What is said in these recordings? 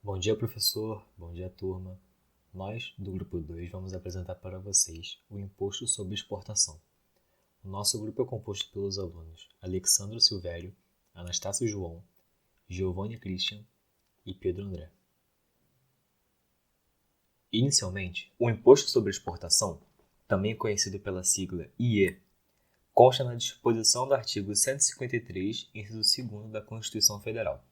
Bom dia, professor. Bom dia, turma. Nós, do grupo 2, vamos apresentar para vocês o Imposto sobre Exportação. O nosso grupo é composto pelos alunos Alexandro Silvério, Anastácio João, Giovanni Christian e Pedro André. Inicialmente, o Imposto sobre Exportação, também conhecido pela sigla IE, consta na disposição do artigo 153, inciso 2º da Constituição Federal,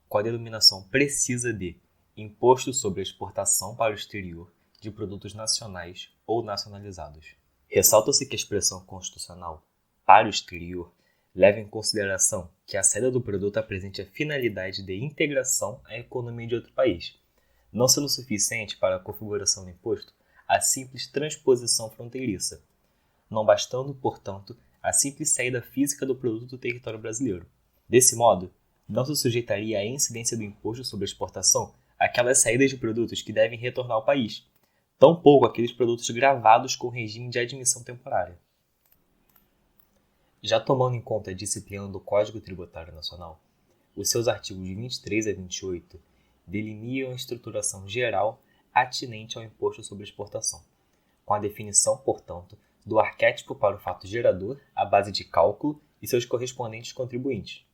com a denominação precisa de Imposto sobre a Exportação para o Exterior de produtos nacionais ou nacionalizados. Ressalta-se que a expressão constitucional para o exterior leva em consideração que a saída do produto apresente a finalidade de integração à economia de outro país, não sendo suficiente para a configuração do imposto a simples transposição fronteiriça, não bastando, portanto, a simples saída física do produto do território brasileiro. Desse modo, não se sujeitaria à incidência do imposto sobre a exportação aquelas saídas de produtos que devem retornar ao país, tampouco aqueles produtos gravados com regime de admissão temporária. Já tomando em conta a disciplina do Código Tributário Nacional, os seus artigos 23 a 28 delimitam a estruturação geral atinente ao imposto sobre exportação, com a definição, portanto, do arquétipo para o fato gerador, a base de cálculo e seus correspondentes contribuintes.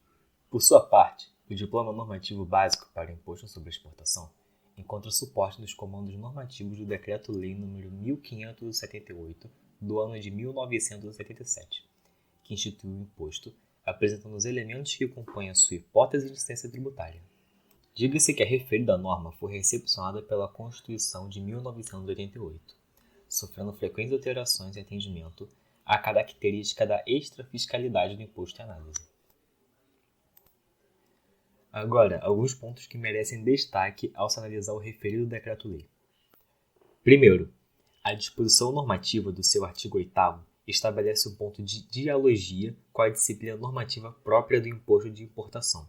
Por sua parte, o Diploma Normativo Básico para o Imposto sobre Exportação encontra suporte nos comandos normativos do Decreto-Lei nº 1578, do ano de 1977, que institui o imposto, apresentando os elementos que compõem a sua hipótese de incidência tributária. Diga-se que a referida norma foi recepcionada pela Constituição de 1988, sofrendo frequentes alterações em atendimento à característica da extrafiscalidade do imposto em análise. Agora, alguns pontos que merecem destaque ao se analisar o referido decreto-lei. Primeiro, a disposição normativa do seu artigo 8º estabelece um ponto de dialogia com a disciplina normativa própria do imposto de importação,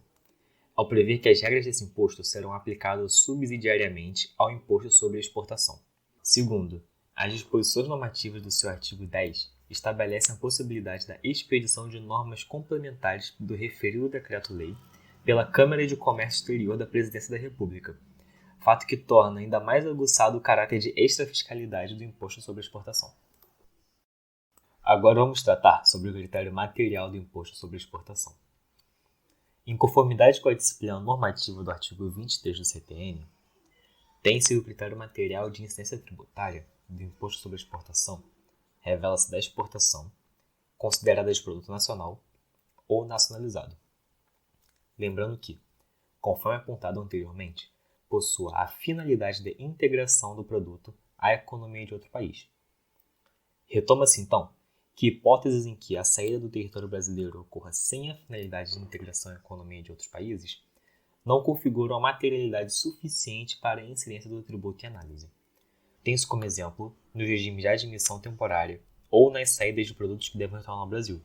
ao prever que as regras desse imposto serão aplicadas subsidiariamente ao imposto sobre exportação. Segundo, as disposições normativas do seu artigo 10 estabelecem a possibilidade da expedição de normas complementares do referido decreto-lei pela Câmara de Comércio Exterior da Presidência da República, fato que torna ainda mais aguçado o caráter de extrafiscalidade do imposto sobre exportação. Agora vamos tratar sobre o critério material do imposto sobre exportação. Em conformidade com a disciplina normativa do artigo 23 do CTN, tem-se o critério material de incidência tributária do imposto sobre exportação revela-se da exportação, considerada de produto nacional ou nacionalizado. Lembrando que, conforme apontado anteriormente, possua a finalidade de integração do produto à economia de outro país. Retoma-se, então, que hipóteses em que a saída do território brasileiro ocorra sem a finalidade de integração à economia de outros países não configuram a materialidade suficiente para a incidência do tributo em análise. Tem-se como exemplo nos regimes de admissão temporária ou nas saídas de produtos que devem retornar ao Brasil,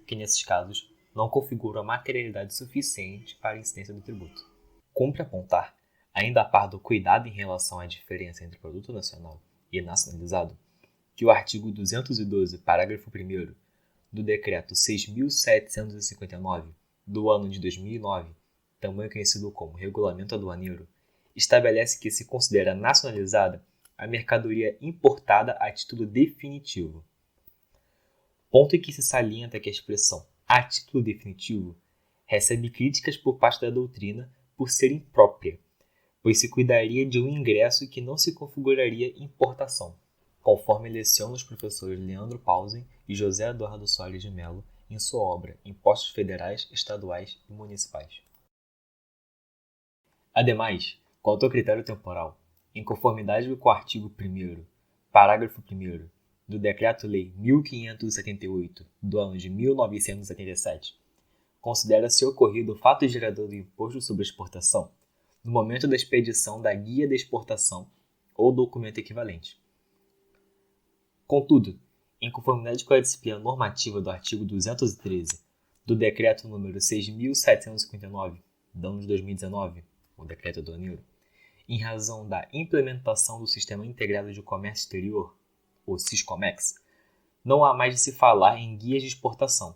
que nesses casos não configuram a materialidade suficiente para a incidência do tributo. Cumpre apontar, ainda a par do cuidado em relação à diferença entre produto nacional e nacionalizado, que o artigo 212, parágrafo 1º do Decreto 6.759, do ano de 2009, também conhecido como Regulamento Aduaneiro, estabelece que se considera nacionalizada a mercadoria importada a título definitivo. Ponto em que se salienta que a expressão a título definitivo recebe críticas por parte da doutrina por ser imprópria, pois se cuidaria de um ingresso que não se configuraria importação, conforme lecionam os professores Leandro Pausen e José Eduardo Soares de Mello em sua obra Impostos Federais, Estaduais e Municipais. Ademais, quanto ao critério temporal, em conformidade com o artigo 1º, parágrafo 1º do Decreto-Lei 1578, do ano de 1977, considera-se ocorrido o fato gerador do imposto sobre exportação no momento da expedição da guia de exportação ou documento equivalente. Contudo, em conformidade com a disciplina normativa do artigo 213 do Decreto nº 6.759, do ano de 2019, o Decreto Aduaneiro, em razão da implementação do Sistema Integrado de Comércio Exterior, o SISCOMEX, não há mais de se falar em guias de exportação,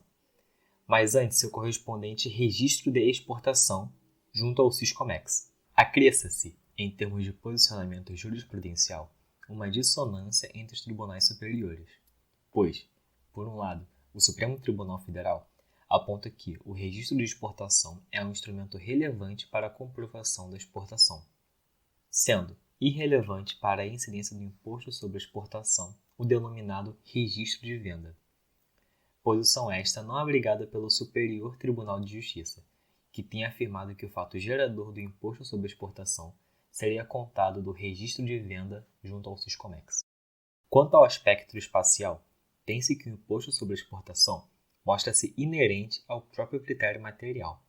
mas antes seu correspondente registro de exportação junto ao SISCOMEX. Acresça-se, em termos de posicionamento jurisprudencial, uma dissonância entre os tribunais superiores, pois, por um lado, o Supremo Tribunal Federal aponta que o registro de exportação é um instrumento relevante para a comprovação da exportação, sendo irrelevante para a incidência do imposto sobre a exportação o denominado registro de venda. Posição esta não abrigada pelo Superior Tribunal de Justiça, que tem afirmado que o fato gerador do imposto sobre a exportação seria contado do registro de venda junto ao Siscomex. Quanto ao aspecto espacial, tem-se que o imposto sobre a exportação mostra-se inerente ao próprio critério material,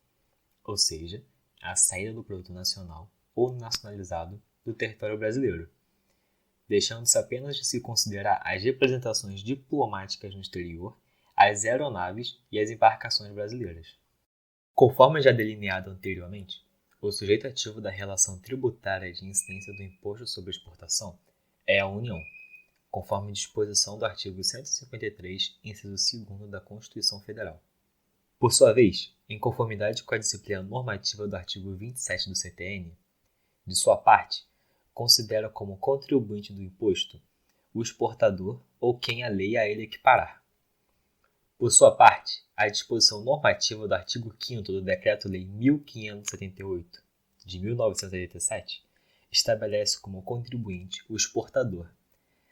ou seja, à saída do produto nacional ou nacionalizado do território brasileiro, deixando-se apenas de se considerar as representações diplomáticas no exterior, as aeronaves e as embarcações brasileiras. Conforme já delineado anteriormente, o sujeito ativo da relação tributária de incidência do imposto sobre exportação é a União, conforme disposição do artigo 153, inciso 2º da Constituição Federal. Por sua vez, em conformidade com a disciplina normativa do artigo 27 do CTN, de sua parte, considera como contribuinte do imposto o exportador ou quem a lei a ele equiparar. Por sua parte, a disposição normativa do artigo 5º do Decreto-Lei 1578, de 1987, estabelece como contribuinte o exportador,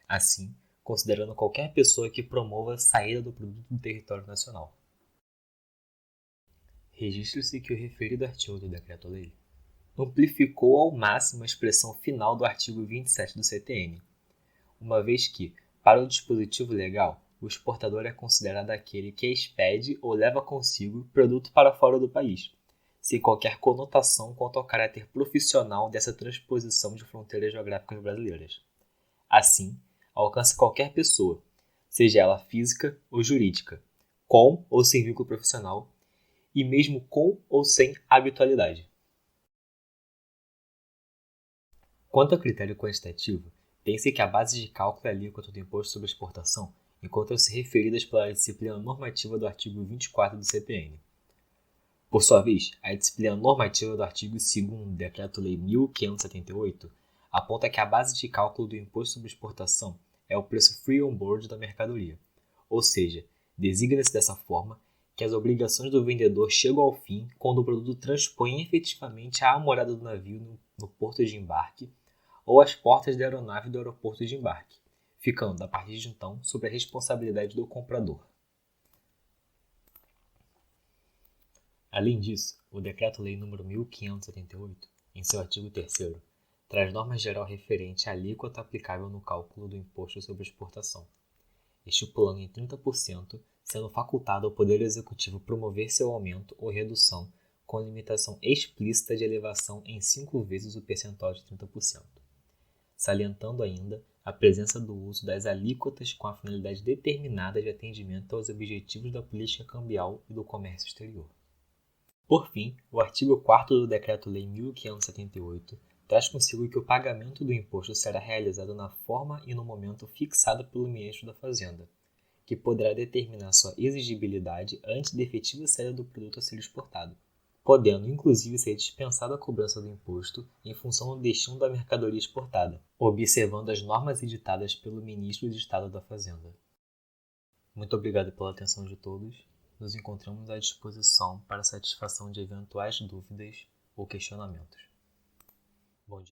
assim, considerando qualquer pessoa que promova a saída do produto do território nacional. Registre-se que o referido artigo do Decreto-Lei amplificou ao máximo a expressão final do artigo 27 do CTN, uma vez que, para o dispositivo legal, o exportador é considerado aquele que expede ou leva consigo produto para fora do país, sem qualquer conotação quanto ao caráter profissional dessa transposição de fronteiras geográficas brasileiras. Assim, alcança qualquer pessoa, seja ela física ou jurídica, com ou sem vínculo profissional, e mesmo com ou sem habitualidade. Quanto ao critério quantitativo, tem-se que a base de cálculo e a alíquota do imposto sobre exportação encontram-se referidas pela disciplina normativa do artigo 24 do CTN. Por sua vez, a disciplina normativa do artigo 2º do Decreto-Lei 1578 aponta que a base de cálculo do imposto sobre exportação é o preço free on board da mercadoria, ou seja, designa-se dessa forma que as obrigações do vendedor chegam ao fim quando o produto transpõe efetivamente a morada do navio no porto de embarque ou as portas da aeronave do aeroporto de embarque, ficando, a partir de então, sob a responsabilidade do comprador. Além disso, o Decreto-Lei nº 1578, em seu artigo 3º, traz norma geral referente à alíquota aplicável no cálculo do imposto sobre exportação, estipulando em 30%, sendo facultado ao Poder Executivo promover seu aumento ou redução com limitação explícita de elevação em 5 vezes o percentual de 30%, salientando ainda a presença do uso das alíquotas com a finalidade determinada de atendimento aos objetivos da política cambial e do comércio exterior. Por fim, o artigo 4º do Decreto-Lei 1578 traz consigo que o pagamento do imposto será realizado na forma e no momento fixado pelo Ministro da Fazenda, que poderá determinar sua exigibilidade antes da efetiva saída do produto a ser exportado, podendo inclusive ser dispensada a cobrança do imposto em função do destino da mercadoria exportada, observando as normas editadas pelo Ministro de Estado da Fazenda. Muito obrigado pela atenção de todos. Nos encontramos à disposição para satisfação de eventuais dúvidas ou questionamentos.